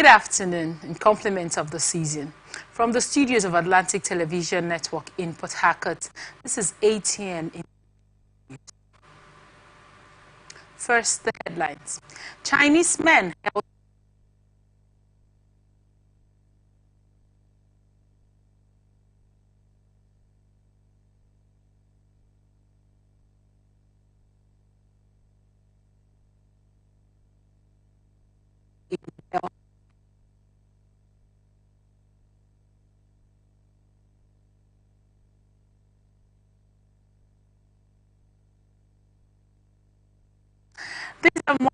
afternoon in compliments of the season. From the studios of Atlantic Television Network in Port Harcourt, this is ATN in First, the headlines. Chinese men held these are more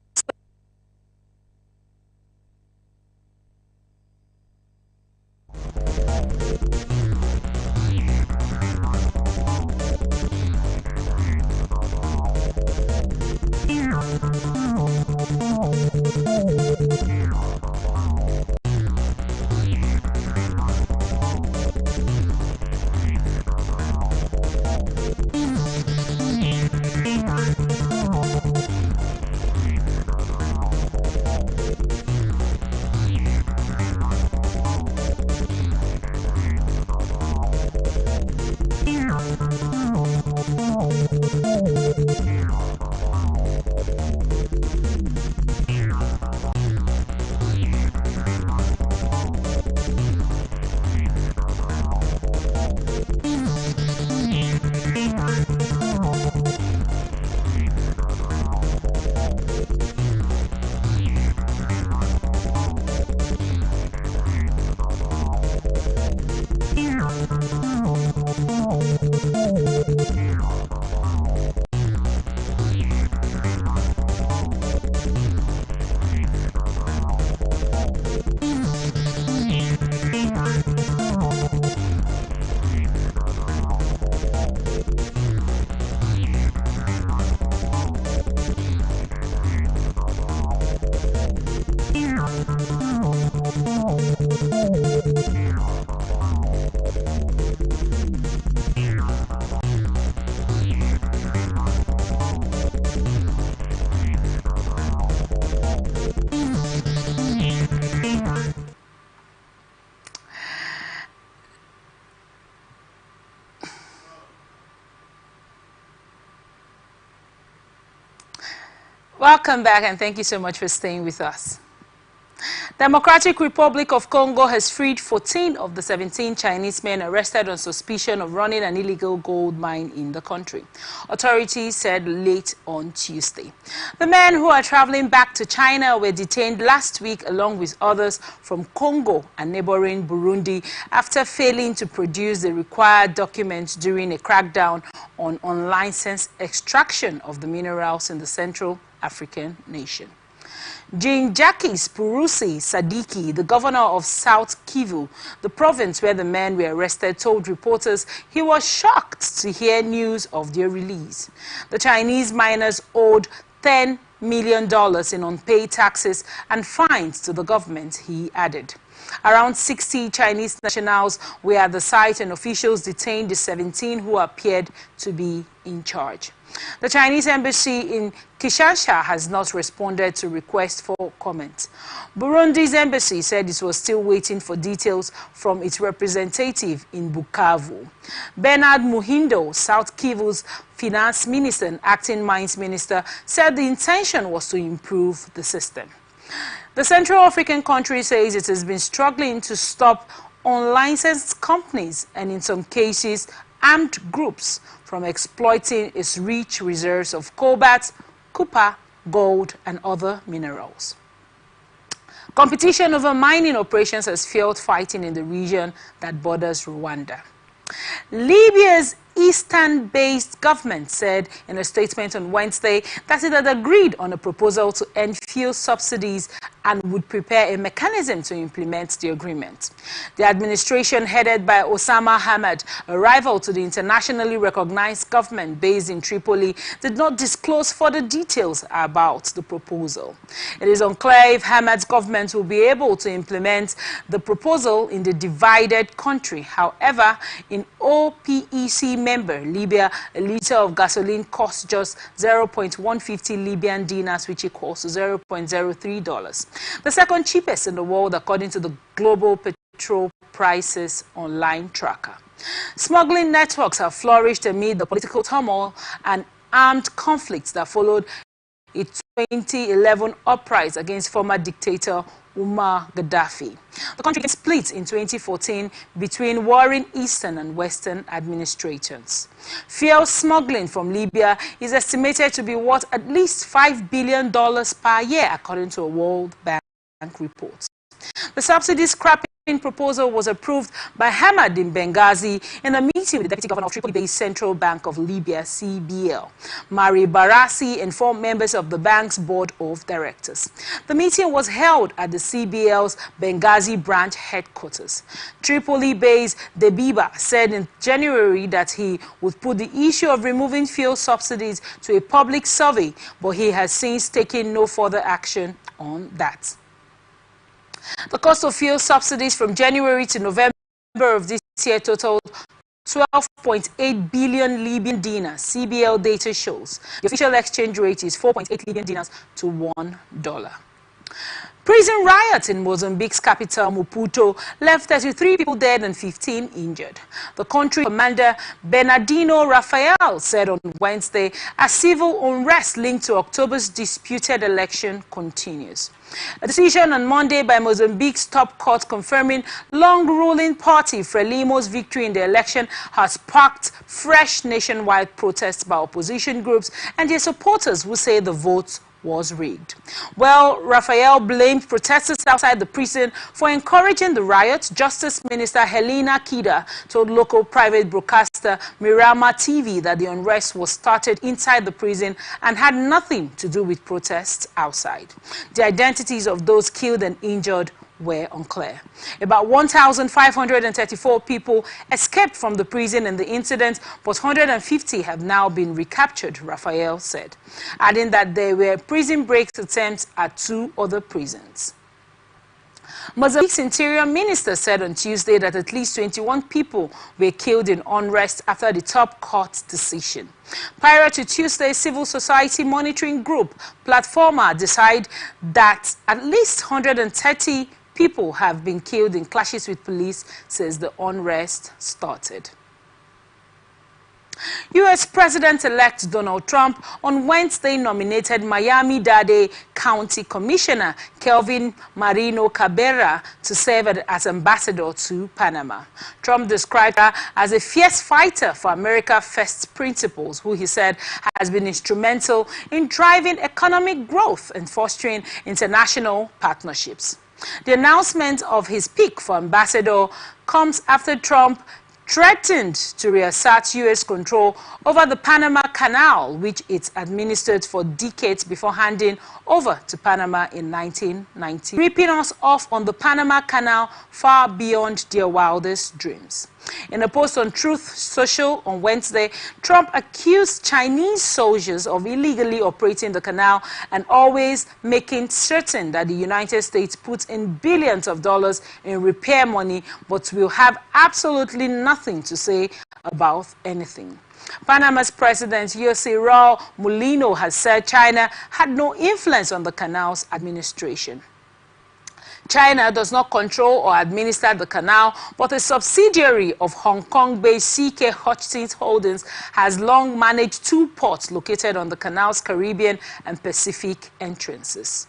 Welcome back, and thank you so much for staying with us. Democratic Republic of Congo has freed 14 of the 17 Chinese men arrested on suspicion of running an illegal gold mine in the country, authorities said late on Tuesday. The men who are traveling back to China were detained last week along with others from Congo and neighboring Burundi after failing to produce the required documents during a crackdown on unlicensed extraction of the minerals in the Central African nation. Jean-Jacques Purusi Sadiki, the governor of South Kivu, the province where the men were arrested, told reporters he was shocked to hear news of their release. The Chinese miners owed $10 million in unpaid taxes and fines to the government, he added. Around 60 Chinese nationals were at the site, and officials detained the 17 who appeared to be in charge. The Chinese embassy in Kinshasa has not responded to requests for comment. Burundi's embassy said it was still waiting for details from its representative in Bukavu. Bernard Muhindo, South Kivu's finance minister and acting mines minister, said the intention was to improve the system. The Central African country says it has been struggling to stop unlicensed companies and, in some cases, armed groups from exploiting its rich reserves of cobalt, copper, gold, and other minerals. Competition over mining operations has fueled fighting in the region that borders Rwanda. Libya's Eastern-based government said in a statement on Wednesday that it had agreed on a proposal to end fuel subsidies and would prepare a mechanism to implement the agreement. The administration, headed by Osama Hamad, a rival to the internationally recognized government based in Tripoli, did not disclose further details about the proposal. It is unclear if Hamad's government will be able to implement the proposal in the divided country. However, in OPEC member Libya, a liter of gasoline costs just 0.150 Libyan dinars, which equals to $0.03. The second cheapest in the world, according to the Global Petrol Prices online tracker. Smuggling networks have flourished amid the political turmoil and armed conflicts that followed a 2011 uprising against former dictator Muammar Gaddafi. The country split in 2014 between warring Eastern and Western administrations. Fuel smuggling from Libya is estimated to be worth at least $5 billion per year, according to a World Bank report. The subsidy scrapping proposal was approved by Hamad in Benghazi in a meeting with the Deputy Governor of Tripoli-based Central Bank of Libya, CBL. Mari Barassi informed members of the bank's board of directors. The meeting was held at the CBL's Benghazi branch headquarters. Tripoli-based Debiba said in January that he would put the issue of removing fuel subsidies to a public survey, but he has since taken no further action on that. The cost of fuel subsidies from January to November of this year totaled 12.8 billion Libyan dinars, CBL data shows. The official exchange rate is 4.8 Libyan dinars to $1. Prison riots in Mozambique's capital, Maputo, left 33 people dead and 15 injured. The country commander Bernardino Rafael said on Wednesday as civil unrest linked to October's disputed election continues. A decision on Monday by Mozambique's top court confirming long-ruling party Frelimo's victory in the election has sparked fresh nationwide protests by opposition groups and their supporters who say the vote was rigged. Well, Rafael blamed protesters outside the prison for encouraging the riots. Justice Minister Helena Kida told local private broadcaster Mirama TV that the unrest was started inside the prison and had nothing to do with protests outside. The identities of those killed and injured were unclear. About 1,534 people escaped from the prison in the incident, but 150 have now been recaptured, Rafael said, adding that there were prison break attempts at 2 other prisons. Mozambique's interior minister said on Tuesday that at least 21 people were killed in unrest after the top court decision. Prior to Tuesday's civil society monitoring group, Platforma, decided that at least 130 people have been killed in clashes with police since the unrest started. U.S. President-elect Donald Trump on Wednesday nominated Miami-Dade County Commissioner Kelvin Marino Cabrera to serve as ambassador to Panama. Trump described her as a fierce fighter for America First principles, who he said has been instrumental in driving economic growth and fostering international partnerships. The announcement of his pick for ambassador comes after Trump threatened to reassert U.S. control over the Panama Canal, which it administered for decades before handing over to Panama in 1990, ripping us off on the Panama Canal far beyond their wildest dreams. In a post on Truth Social on Wednesday, Trump accused Chinese soldiers of illegally operating the canal and always making certain that the United States puts in billions of dollars in repair money, but will have absolutely nothing to say about anything. Panama's President José Raúl Mulino has said China had no influence on the canal's administration. China does not control or administer the canal, but a subsidiary of Hong Kong-based CK Hutchins Holdings has long managed 2 ports located on the canal's Caribbean and Pacific entrances.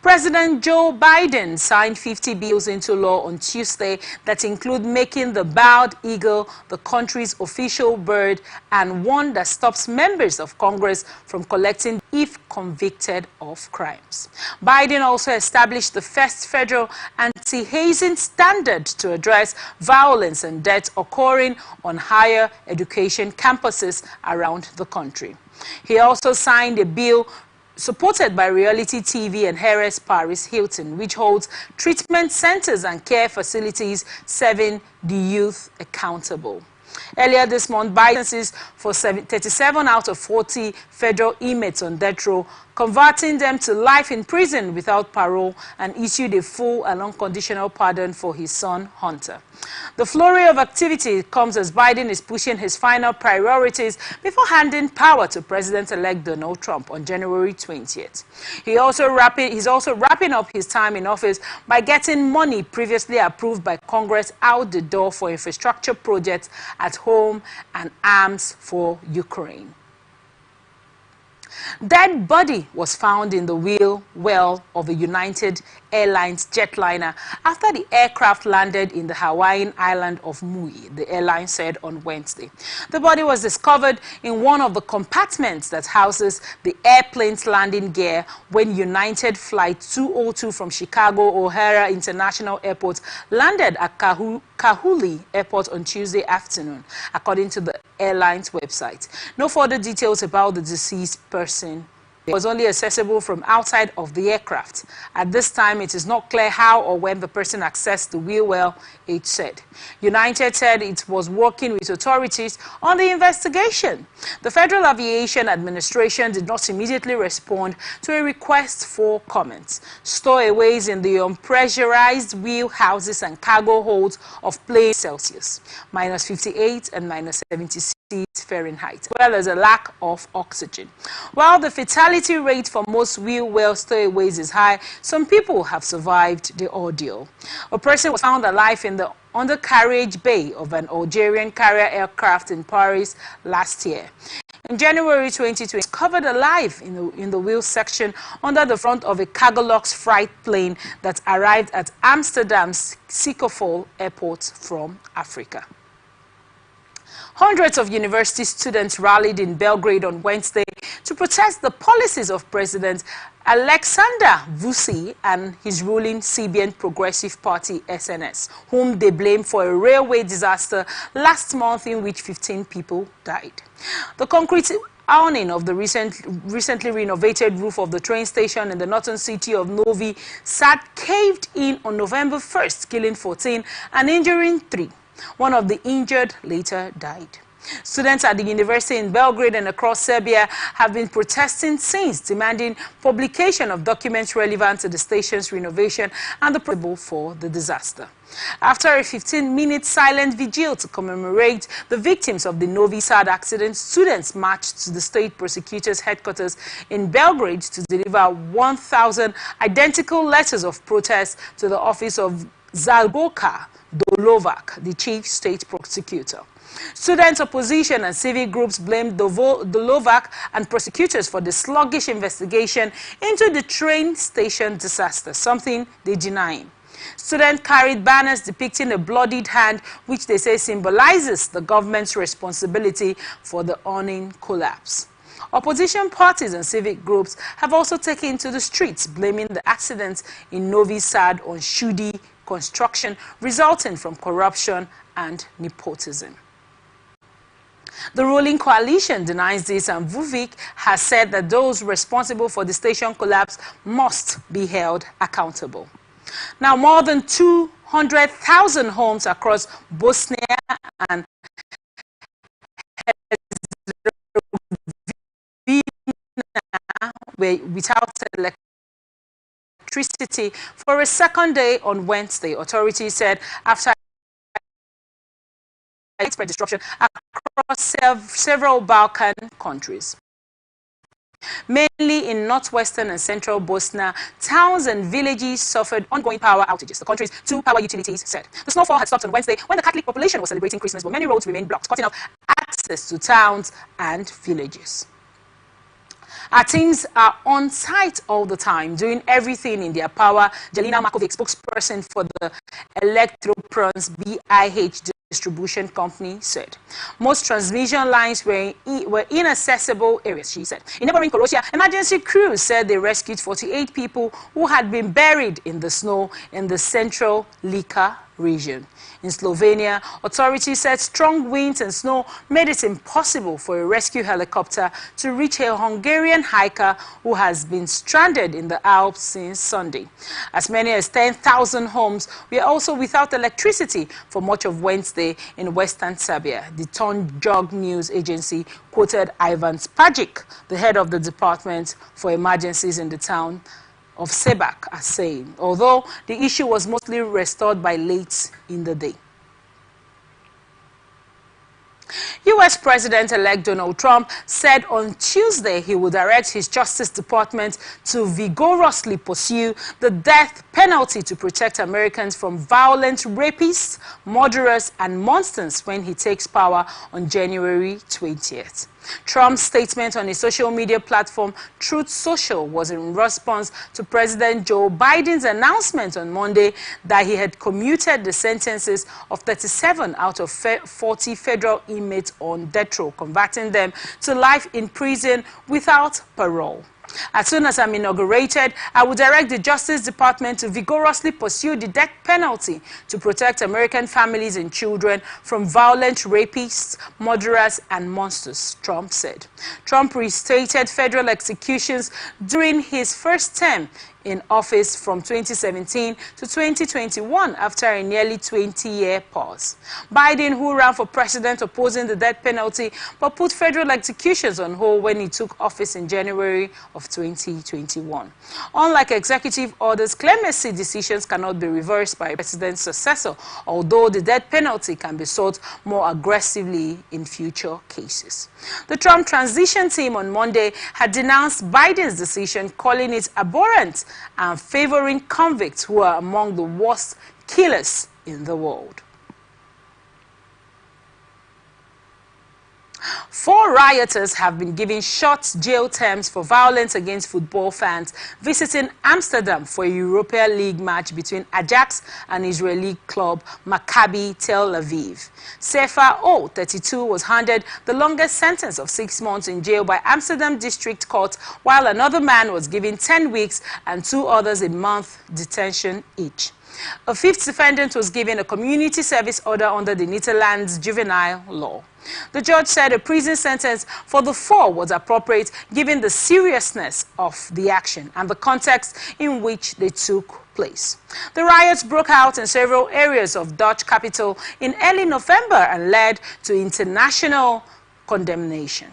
President Joe Biden signed 50 bills into law on Tuesday that include making the bald eagle the country's official bird and one that stops members of Congress from collecting if convicted of crimes. Biden also established the first federal anti-hazing standard to address violence and deaths occurring on higher education campuses around the country. He also signed a bill supported by reality TV and heiress Paris Hilton, which holds treatment centers and care facilities serving the youth accountable. Earlier this month, Biden for 37 out of 40 federal inmates on death row, converting them to life in prison without parole, and issued a full and unconditional pardon for his son, Hunter. The flurry of activity comes as Biden is pushing his final priorities before handing power to President-elect Donald Trump on January 20th. He's also wrapping up his time in office by getting money previously approved by Congress out the door for infrastructure projects at home and arms for Ukraine. Dead body was found in the wheel well of a United Airlines jetliner after the aircraft landed in the Hawaiian island of Maui, the airline said on Wednesday. The body was discovered in one of the compartments that houses the airplane's landing gear when United Flight 202 from Chicago O'Hare International Airport landed at Kahului Airport on Tuesday afternoon, according to the airline's website. No further details about the deceased person. It was only accessible from outside of the aircraft. At this time, it is not clear how or when the person accessed the wheel well, it said. United said it was working with authorities on the investigation. The Federal Aviation Administration did not immediately respond to a request for comments. Stowaways in the unpressurized wheel houses and cargo holds of planes Celsius, -58 and -76 Fahrenheit, as well as a lack of oxygen. While the fatality rate for most wheel well stowaways is high, some people have survived the ordeal. A person was found alive in the undercarriage bay of an Algerian carrier aircraft in Paris last year. In January 2020, covered alive in the wheel section under the front of a Cargolux freight plane that arrived at Amsterdam's Schiphol airport from Africa. Hundreds of university students rallied in Belgrade on Wednesday to protest the policies of President Alexander Vučić and his ruling Serbian Progressive Party SNS, whom they blame for a railway disaster last month in which 15 people died. The concrete awning of the recently renovated roof of the train station in the northern city of Novi Sad caved in on November 1st, killing 14 and injuring 3. One of the injured later died. Students at the university in Belgrade and across Serbia have been protesting since, demanding publication of documents relevant to the station's renovation and the responsible for the disaster. After a 15-minute silent vigil to commemorate the victims of the Novi Sad accident, students marched to the state prosecutor's headquarters in Belgrade to deliver 1,000 identical letters of protest to the office of Zagorka Dolovac, the chief state prosecutor. Students, opposition and civic groups blamed Dolovac and prosecutors for the sluggish investigation into the train station disaster, something they deny. Students carried banners depicting a bloodied hand, which they say symbolizes the government's responsibility for the awning collapse. Opposition parties and civic groups have also taken to the streets, blaming the accidents in Novi Sad on shoddy construction resulting from corruption and nepotism. The ruling coalition denies this, and Vučić has said that those responsible for the station collapse must be held accountable. Now, more than 200,000 homes across Bosnia and Herzegovina were without electricity for a second day on Wednesday, authorities said, after widespread disruption across several Balkan countries. Mainly in northwestern and central Bosnia, towns and villages suffered ongoing power outages, the country's 2 power utilities said. The snowfall had stopped on Wednesday when the Catholic population was celebrating Christmas, but many roads remained blocked, cutting off access to towns and villages. Our teams are on site all the time, doing everything in their power, Jelena Markovic, spokesperson for the Electroprons BIH distribution company, said. Most transmission lines were inaccessible areas, she said. In neighboring Croatia, emergency crews said they rescued 48 people who had been buried in the snow in the central Lika region. In Slovenia, authorities said strong winds and snow made it impossible for a rescue helicopter to reach a Hungarian hiker who has been stranded in the Alps since Sunday. As many as 10,000 homes were also without electricity for much of Wednesday in western Serbia. The Tonjog news agency quoted Ivan Spajic, the head of the Department for Emergencies in the town of Sebak, as saying, although the issue was mostly restored by late in the day. U.S. President-elect Donald Trump said on Tuesday he would direct his Justice Department to vigorously pursue the death penalty to protect Americans from violent rapists, murderers, and monsters when he takes power on January 20th. Trump's statement on his social media platform, Truth Social, was in response to President Joe Biden's announcement on Monday that he had commuted the sentences of 37 out of 40 federal inmates on death row, converting them to life in prison without parole. As soon as I'm inaugurated, I will direct the Justice Department to vigorously pursue the death penalty to protect American families and children from violent rapists, murderers, and monsters, Trump said. Trump restated federal executions during his first term in office from 2017 to 2021 after a nearly 20-year pause. Biden, who ran for president opposing the death penalty, but put federal executions on hold when he took office in January of 2021. Unlike executive orders, clemency decisions cannot be reversed by a president's successor, although the death penalty can be sought more aggressively in future cases. The Trump transition team on Monday had denounced Biden's decision, calling it abhorrent and favoring convicts who are among the worst killers in the world. 4 rioters have been given short jail terms for violence against football fans visiting Amsterdam for a Europa League match between Ajax and Israeli club Maccabi Tel Aviv. Sefer O, 32, was handed the longest sentence of 6 months in jail by Amsterdam District Court, while another man was given 10 weeks and 2 others a month detention each. A 5th defendant was given a community service order under the Netherlands juvenile law. The judge said a prison sentence for the 4 was appropriate given the seriousness of the action and the context in which they took place. The riots broke out in several areas of Dutch capital in early November and led to international condemnation.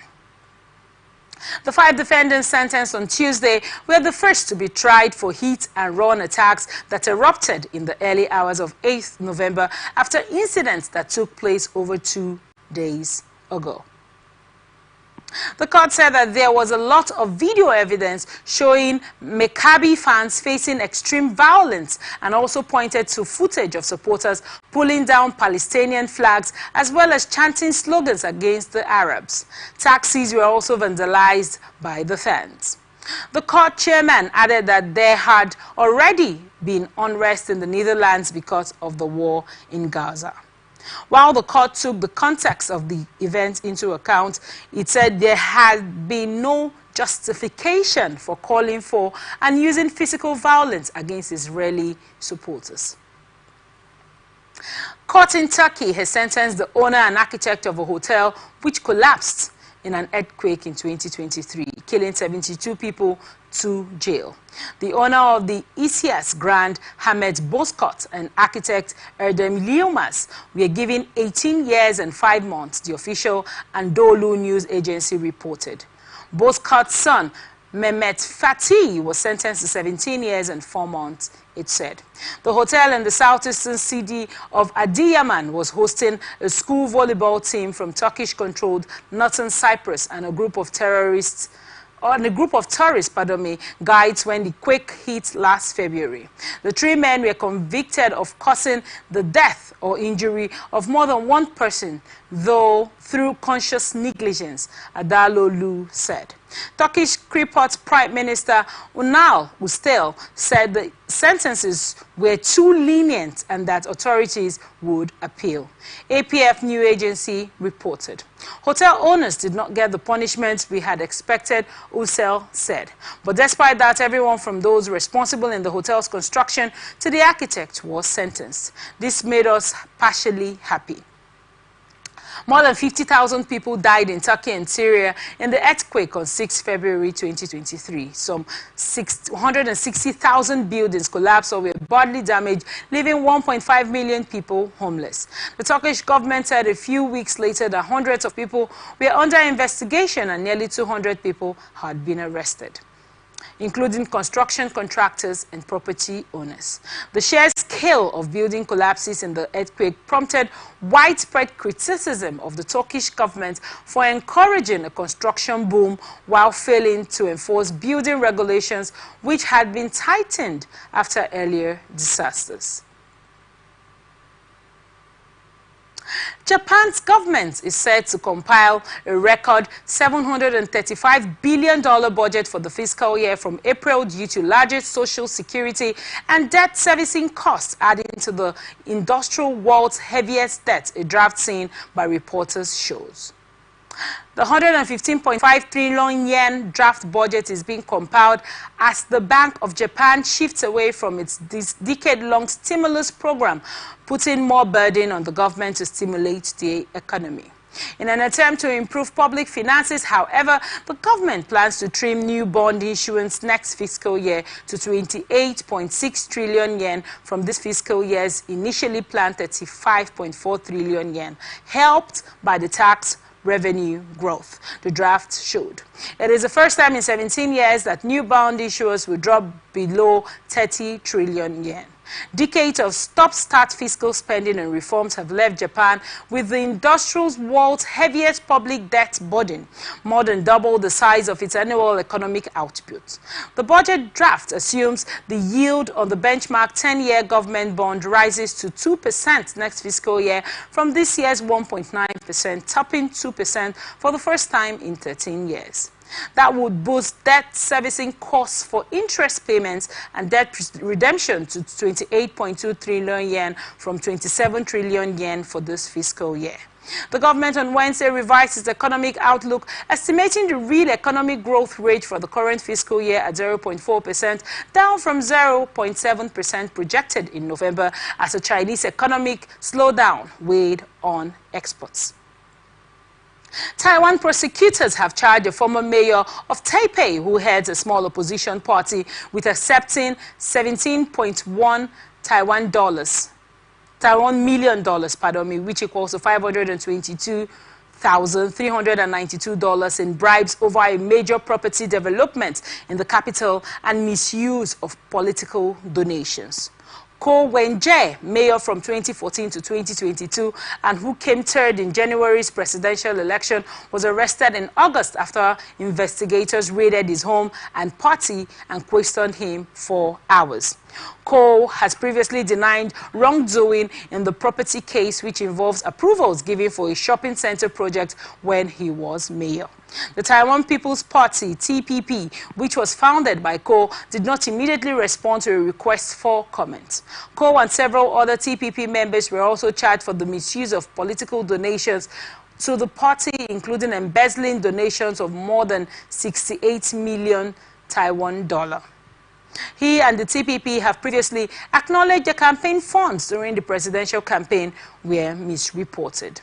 The 5 defendants sentenced on Tuesday were the first to be tried for hit-and-run attacks that erupted in the early hours of 8th November after incidents that took place over 2 days ago. The court said that there was a lot of video evidence showing Maccabi fans facing extreme violence and also pointed to footage of supporters pulling down Palestinian flags as well as chanting slogans against the Arabs. Taxis were also vandalized by the fans. The court chairman added that there had already been unrest in the Netherlands because of the war in Gaza. While the court took the context of the event into account, it said there had been no justification for calling for and using physical violence against Israeli supporters. Court in Turkey has sentenced the owner and architect of a hotel which collapsed in an earthquake in 2023, killing 72 people, to jail. The owner of the Isyas Grand, Hamed Bozkurt, and architect Erdem Yilmaz were given 18 years and 5 months, the official Anadolu news agency reported. Bozkurt's son, Mehmet Fatih, was sentenced to 17 years and 4 months, it said. The hotel in the southeastern city of Adıyaman was hosting a school volleyball team from Turkish-controlled northern Cyprus and a group of tourists guides when the quake hit last February. The 3 men were convicted of causing the death or injury of more than 1 person though through conscious negligence, Adalolu said. Turkish Cypriot Prime Minister Ünal Üstel said the sentences were too lenient and that authorities would appeal. APF News Agency reported. Hotel owners did not get the punishment we had expected, Üstel said. But despite that, everyone from those responsible in the hotel's construction to the architect was sentenced. This made us partially happy. More than 50,000 people died in Turkey and Syria in the earthquake on 6 February 2023. Some 160,000 buildings collapsed or were badly damaged, leaving 1.5 million people homeless. The Turkish government said a few weeks later that hundreds of people were under investigation and nearly 200 people had been arrested, including construction contractors and property owners. The sheer scale of building collapses in the earthquake prompted widespread criticism of the Turkish government for encouraging a construction boom while failing to enforce building regulations which had been tightened after earlier disasters. Japan's government is set to compile a record $735 billion budget for the fiscal year from April due to larger social security and debt servicing costs, adding to the industrial world's heaviest debt, a draft seen by reporters shows. The 115.5 trillion yen draft budget is being compiled as the Bank of Japan shifts away from its decade-long stimulus program, putting more burden on the government to stimulate the economy. In an attempt to improve public finances, however, the government plans to trim new bond issuance next fiscal year to 28.6 trillion yen from this fiscal year's initially planned 35.4 trillion yen, helped by the tax revenue growth, the draft showed. It is the first time in 17 years that new bond issuers will drop below 30 trillion yen. Decades of stop-start fiscal spending and reforms have left Japan with the industrial world's heaviest public debt burden, more than double the size of its annual economic output. The budget draft assumes the yield on the benchmark 10-year government bond rises to 2% next fiscal year from this year's 1.9%, topping 2% for the first time in 13 years. That would boost debt servicing costs for interest payments and debt redemption to 28.2 trillion yen from 27 trillion yen for this fiscal year. The government on Wednesday revised its economic outlook, estimating the real economic growth rate for the current fiscal year at 0.4%, down from 0.7% projected in November as a Chinese economic slowdown weighed on exports. Taiwan prosecutors have charged a former mayor of Taipei, who heads a small opposition party, with accepting $17.1 million, which equals to $522,392 in bribes over a major property development in the capital and misuse of political donations. Ko Wen-je, mayor from 2014 to 2022 and who came third in January's presidential election, was arrested in August after investigators raided his home and party and questioned him for hours. Ko has previously denied wrongdoing in the property case, which involves approvals given for a shopping center project when he was mayor. The Taiwan People's Party, TPP, which was founded by Ko, did not immediately respond to a request for comment. Ko and several other TPP members were also charged for the misuse of political donations to the party, including embezzling donations of more than 68 million Taiwan dollar. He and the TPP have previously acknowledged the campaign funds during the presidential campaign were misreported.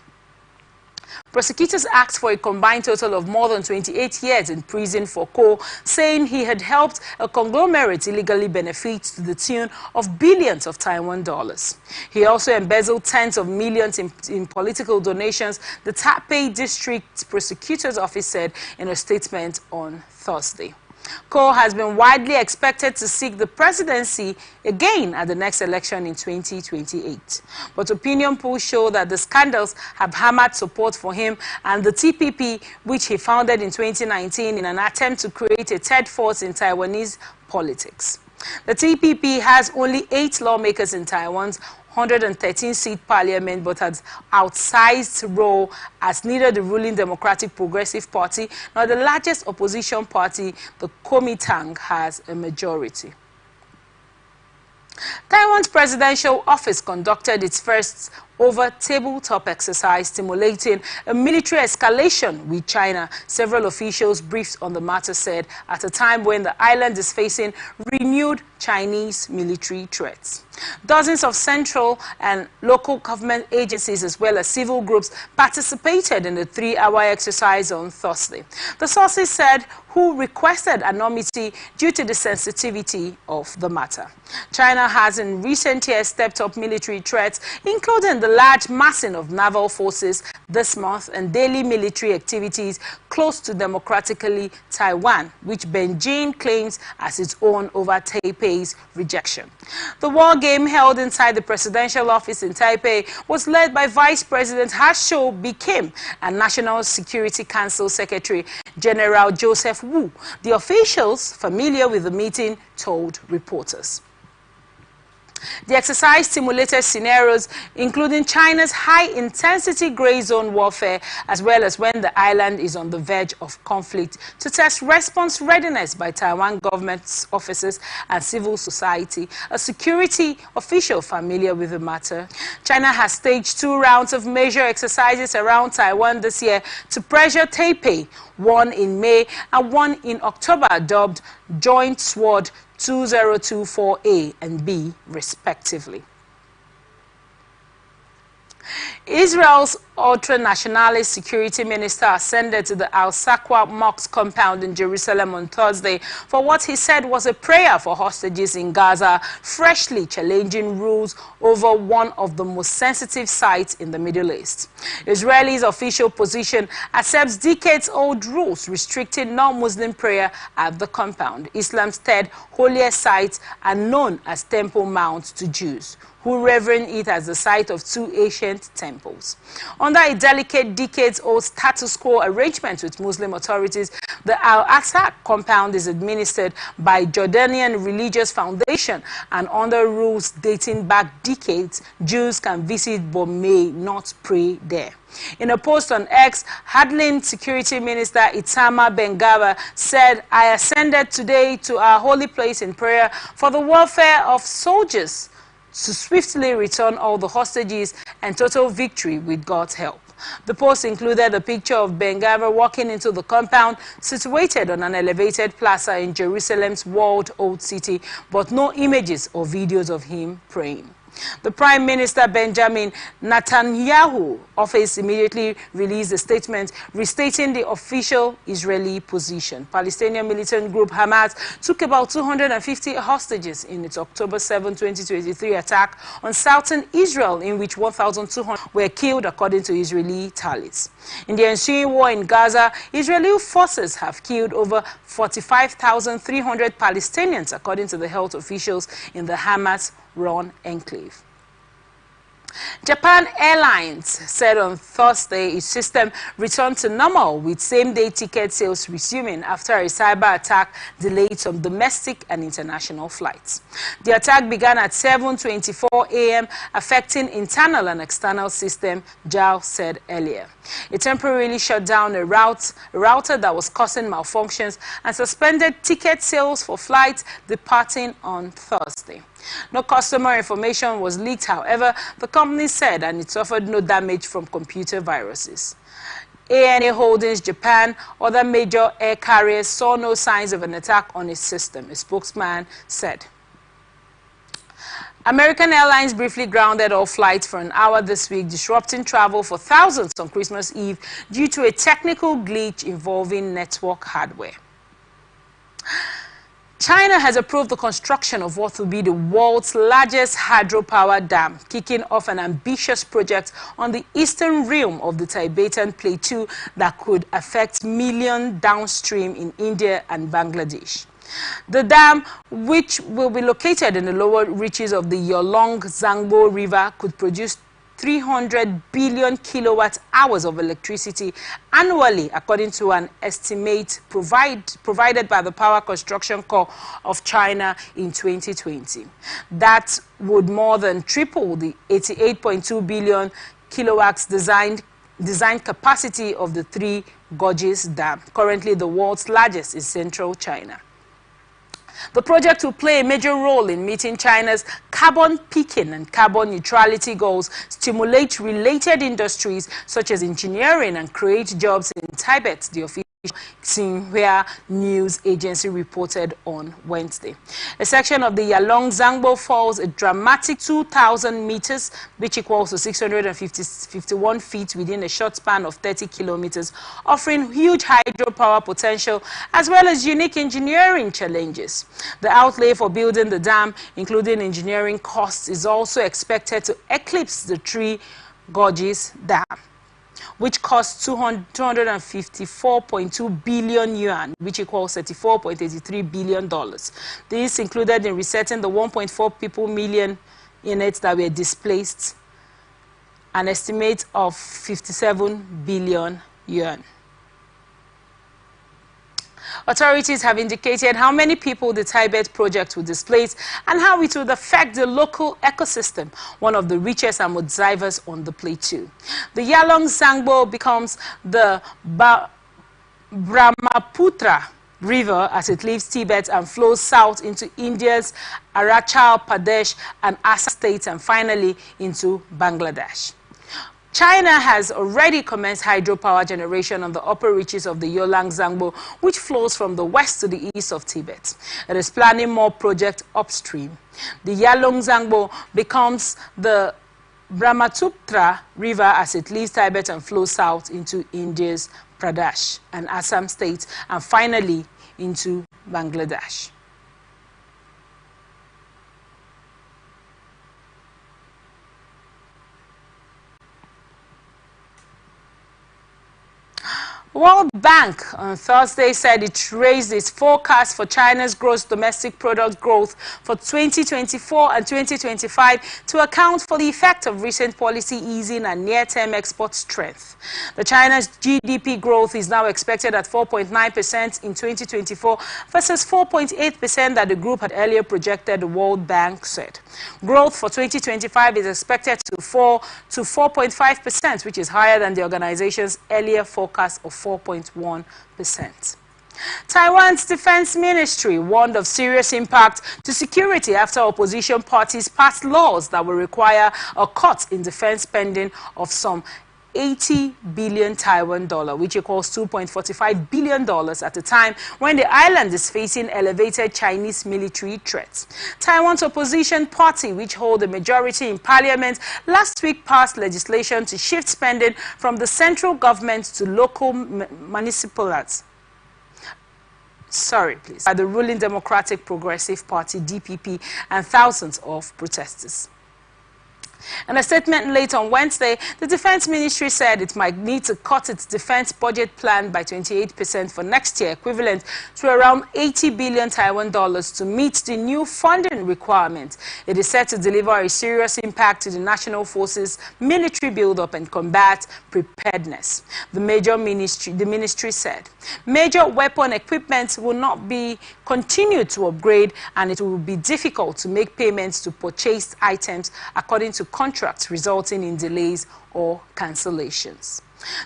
Prosecutors asked for a combined total of more than 28 years in prison for Ko, saying he had helped a conglomerate illegally benefit to the tune of billions of Taiwan dollars. He also embezzled tens of millions in political donations, the Taipei District Prosecutor's Office said in a statement on Thursday. Ko has been widely expected to seek the presidency again at the next election in 2028. But opinion polls show that the scandals have hammered support for him and the TPP, which he founded in 2019 in an attempt to create a third force in Taiwanese politics. The TPP has only 8 lawmakers in Taiwan's 113-seat parliament, but has outsized role as neither the ruling Democratic Progressive Party nor the largest opposition party, the Kuomintang, has a majority. Taiwan's presidential office conducted its first over-tabletop exercise stimulating a military escalation with China. Several officials briefed on the matter said at a time when the island is facing renewed Chinese military threats. Dozens of central and local government agencies as well as civil groups participated in the 3-hour exercise on Thursday. The sources said who requested anonymity due to the sensitivity of the matter. China has in recent years stepped up military threats, including the large massing of naval forces this month and daily military activities close to democratically Taiwan, which Beijing claims as its own over Taipei's rejection. The war game held inside the presidential office in Taipei was led by Vice President Hasho Bikim and National Security Council Secretary General Joseph Wu. The officials familiar with the meeting told reporters. The exercise simulated scenarios including China's high-intensity gray zone warfare as well as when the island is on the verge of conflict to test response readiness by Taiwan government's officers and civil society. A security official familiar with the matter. China has staged 2 rounds of major exercises around Taiwan this year to pressure Taipei, one in May and one in October, dubbed Joint Sword 2024A and B, respectively. Israel's ultra-nationalist security minister ascended to the Al-Saqqa Mosque compound in Jerusalem on Thursday for what he said was a prayer for hostages in Gaza, freshly challenging rules over one of the most sensitive sites in the Middle East. Israel's official position accepts decades-old rules restricting non-Muslim prayer at the compound. Islam's third holiest sites are known as Temple Mount to Jews, who reverence it as the site of 2 ancient temples. Under a delicate decades-old status quo arrangement with Muslim authorities, the Al-Aqsa compound is administered by Jordanian Religious Foundation, and under rules dating back decades, Jews can visit but may not pray there. In a post on X, Hadlin Security Minister Itamar Ben-Gvir said, "I ascended today to our holy place in prayer for the welfare of soldiers, to swiftly return all the hostages and total victory with God's help." The post included a picture of Ben-Gvir walking into the compound situated on an elevated plaza in Jerusalem's walled old city, but no images or videos of him praying. The Prime Minister Benjamin Netanyahu's office immediately released a statement restating the official Israeli position. Palestinian militant group Hamas took about 250 hostages in its October 7, 2023 attack on southern Israel, in which 1,200 were killed, according to Israeli tallies. In the ensuing war in Gaza, Israeli forces have killed over 45,300 Palestinians, according to the health officials in the Hamas-run enclave. Japan Airlines said on Thursday its system returned to normal, with same-day ticket sales resuming after a cyber attack delayed some domestic and international flights. The attack began at 7:24 a.m., affecting internal and external system, JAL said earlier. It temporarily shut down a router that was causing malfunctions and suspended ticket sales for flights departing on Thursday. No customer information was leaked, however, the company said, and it suffered no damage from computer viruses. ANA Holdings Japan, other major air carriers, saw no signs of an attack on its system, a spokesman said. American Airlines briefly grounded all flights for an hour this week, disrupting travel for thousands on Christmas Eve due to a technical glitch involving network hardware. China has approved the construction of what will be the world's largest hydropower dam, kicking off an ambitious project on the eastern rim of the Tibetan Plateau that could affect millions downstream in India and Bangladesh. The dam, which will be located in the lower reaches of the Yolong Zangbo River, could produce 300 billion kilowatt hours of electricity annually, according to an estimate provided by the Power Construction Corps of China in 2020. That would more than triple the 88.2 billion kilowatts design capacity of the Three Gorges Dam, currently the world's largest in central China. The project will play a major role in meeting China's carbon peaking and carbon neutrality goals, stimulate related industries such as engineering, and create jobs in Tibet, the official Xinhua news agency reported on Wednesday. A section of the Yalong-Zangbo falls a dramatic 2,000 meters, which equals to 651 feet within a short span of 30 kilometers, offering huge hydropower potential as well as unique engineering challenges. The outlay for building the dam, including engineering costs, is also expected to eclipse the Three Gorges Dam, which costs 254.2 billion yuan, which equals $34.83 billion. This included in resetting the 1.4 million units that were displaced, an estimate of 57 billion yuan. Authorities have indicated how many people the Tibet project will displace and how it would affect the local ecosystem, one of the richest and most diverse on the plateau. The Yalong-Zangbo becomes the Brahmaputra River as it leaves Tibet and flows south into India's Arunachal Pradesh and Assam states and finally into Bangladesh. China has already commenced hydropower generation on the upper reaches of the Yalong-Zangbo, which flows from the west to the east of Tibet. It is planning more projects upstream. The Yalong-Zangbo becomes the Brahmaputra River as it leaves Tibet and flows south into India's Pradesh and Assam states and finally into Bangladesh. World Bank on Thursday said it raised its forecast for China's gross domestic product growth for 2024 and 2025 to account for the effect of recent policy easing and near-term export strength. The China's GDP growth is now expected at 4.9% in 2024 versus 4.8% that the group had earlier projected, the World Bank said. Growth for 2025 is expected to fall to 4.5%, which is higher than the organization's earlier forecast of 4.1%. Taiwan's defense ministry warned of serious impact to security after opposition parties passed laws that will require a cut in defense spending of some 80 billion Taiwan dollar, which equals $2.45 billion at a time when the island is facing elevated Chinese military threats. Taiwan's opposition party, which hold a majority in parliament, last week passed legislation to shift spending from the central government to local municipalities. By the ruling Democratic Progressive Party, DPP, and thousands of protesters. In a statement late on Wednesday, the Defense Ministry said it might need to cut its defense budget plan by 28% for next year, equivalent to around 80 billion Taiwan dollars to meet the new funding requirement. It is set to deliver a serious impact to the national forces, military build-up and combat preparedness. The ministry said major weapon equipment will not be continued to upgrade and it will be difficult to make payments to purchased items according to contracts, resulting in delays or cancellations.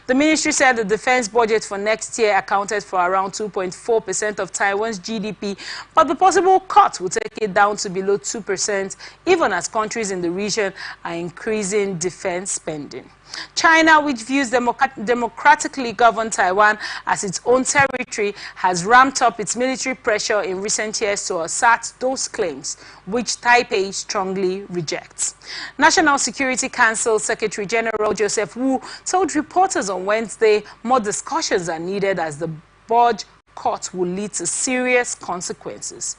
The ministry said the defense budget for next year accounted for around 2.4% of Taiwan's GDP, but the possible cut will take it down to below 2%, even as countries in the region are increasing defense spending. China, which views democratically governed Taiwan as its own territory, has ramped up its military pressure in recent years to assert those claims, which Taipei strongly rejects. National Security Council Secretary General Joseph Wu told reporters on Wednesday more discussions are needed as the budget cut will lead to serious consequences.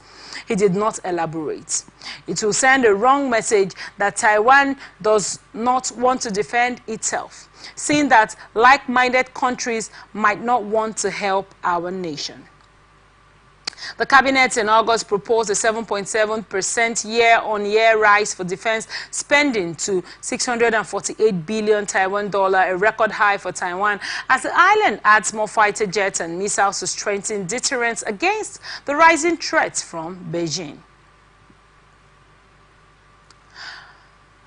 He did not elaborate. It will send a wrong message that Taiwan does not want to defend itself, seeing that like-minded countries might not want to help our nation. The cabinet in August proposed a 7.7% year-on-year rise for defense spending to 648 billion Taiwan dollar, a record high for Taiwan, as the island adds more fighter jets and missiles to strengthen deterrence against the rising threats from Beijing.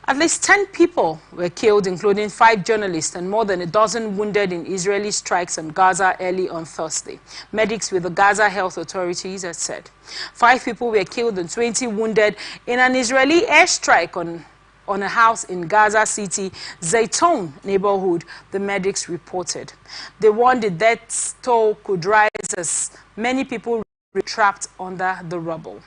At least 10 people were killed, including 5 journalists, and more than a dozen wounded in Israeli strikes on Gaza early on Thursday. Medics with the Gaza Health Authorities have said 5 people were killed and 20 wounded in an Israeli airstrike on a house in Gaza City, Zayton neighborhood, the medics reported. They warned the death toll could rise as many people were trapped under the rubble.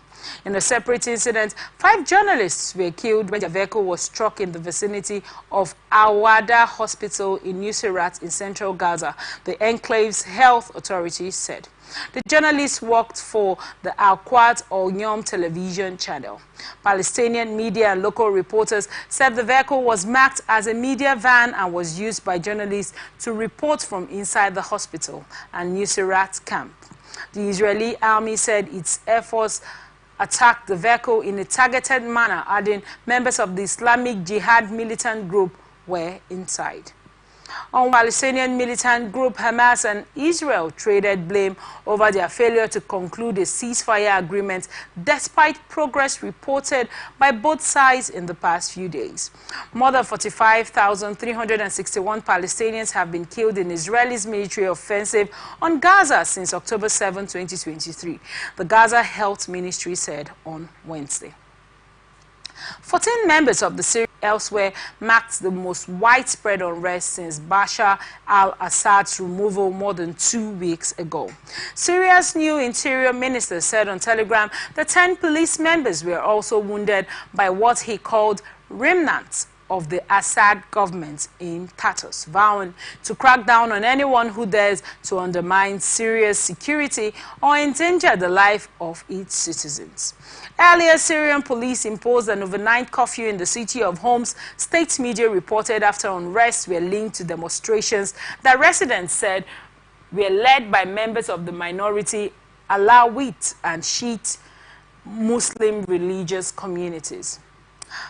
In a separate incident, 5 journalists were killed when their vehicle was struck in the vicinity of Al-Wada Hospital in Nuseirat in central Gaza, the enclave's health authorities said. The journalists worked for the Al-Quds or Yom television channel. Palestinian media and local reporters said the vehicle was marked as a media van and was used by journalists to report from inside the hospital and Nuseirat camp. The Israeli army said its Air Force attacked the vehicle in a targeted manner, adding members of the Islamic Jihad militant group were inside. On Palestinian militant group Hamas and Israel traded blame over their failure to conclude a ceasefire agreement despite progress reported by both sides in the past few days. More than 45,361 Palestinians have been killed in Israel's military offensive on Gaza since October 7, 2023, the Gaza Health Ministry said on Wednesday. 14 members of the Syrian elsewhere marked the most widespread unrest since Bashar al-Assad's removal more than 2 weeks ago. Syria's new interior minister said on Telegram that 10 police members were also wounded by what he called remnants of the Assad government in tatters, vowing to crack down on anyone who dares to undermine Syria's security or endanger the life of its citizens. Earlier, Syrian police imposed an overnight curfew in the city of Homs. State media reported after unrest were linked to demonstrations that residents said were led by members of the minority Alawite and Shiite Muslim religious communities.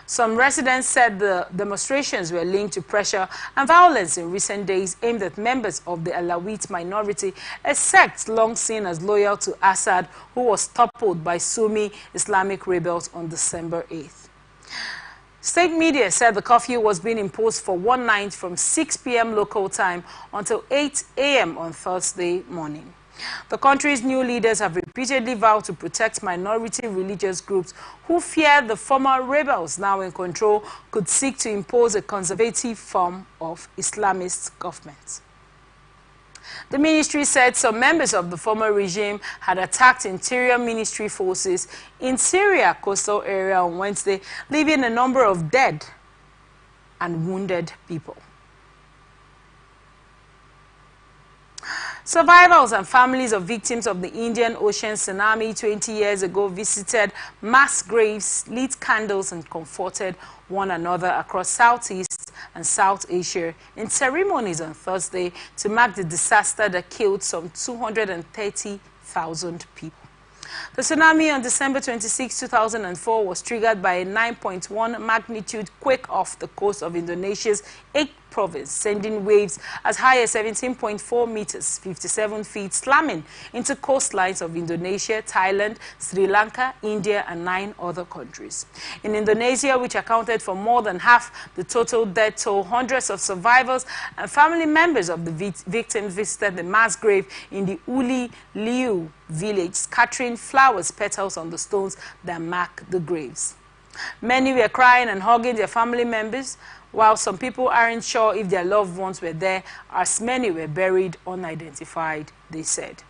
Some residents said the demonstrations were linked to pressure and violence in recent days aimed at members of the Alawite minority, a sect long seen as loyal to Assad, who was toppled by Sunni Islamic rebels on December 8th. State media said the curfew was being imposed for one night from 6 p.m. local time until 8 a.m. on Thursday morning. The country's new leaders have repeatedly vowed to protect minority religious groups who fear the former rebels now in control could seek to impose a conservative form of Islamist government. The ministry said some members of the former regime had attacked interior ministry forces in Syria coastal area on Wednesday, leaving a number of dead and wounded people. Survivors and families of victims of the Indian Ocean tsunami 20 years ago visited mass graves, lit candles and comforted one another across Southeast and South Asia in ceremonies on Thursday to mark the disaster that killed some 230,000 people. The tsunami on December 26, 2004 was triggered by a 9.1 magnitude quake off the coast of Indonesia's Aceh province, sending waves as high as 17.4 meters, 57 feet, slamming into coastlines of Indonesia, Thailand, Sri Lanka, India, and 9 other countries. In Indonesia, which accounted for more than half the total death toll, hundreds of survivors and family members of the victims visited the mass grave in the Uli Liu village, scattering flowers petals on the stones that mark the graves. Many were crying and hugging their family members, while some people aren't sure if their loved ones were there, as many were buried unidentified, they said.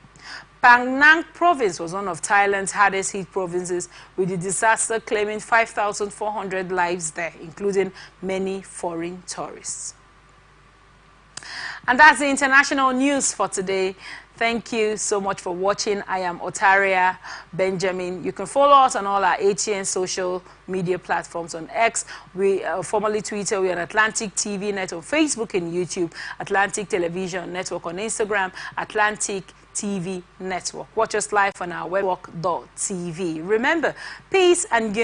Phang province was one of Thailand's hardest hit provinces, with the disaster claiming 5,400 lives there, including many foreign tourists. And that's the international news for today. Thank you so much for watching. I am Otaria Benjamin. You can follow us on all our ATN social media platforms. On X, we formerly Twitter, we're on Atlantic TV Net, on Facebook and YouTube, Atlantic Television Network, on Instagram, Atlantic TV network. Watch us live on our webwork.tv. Remember, peace and unity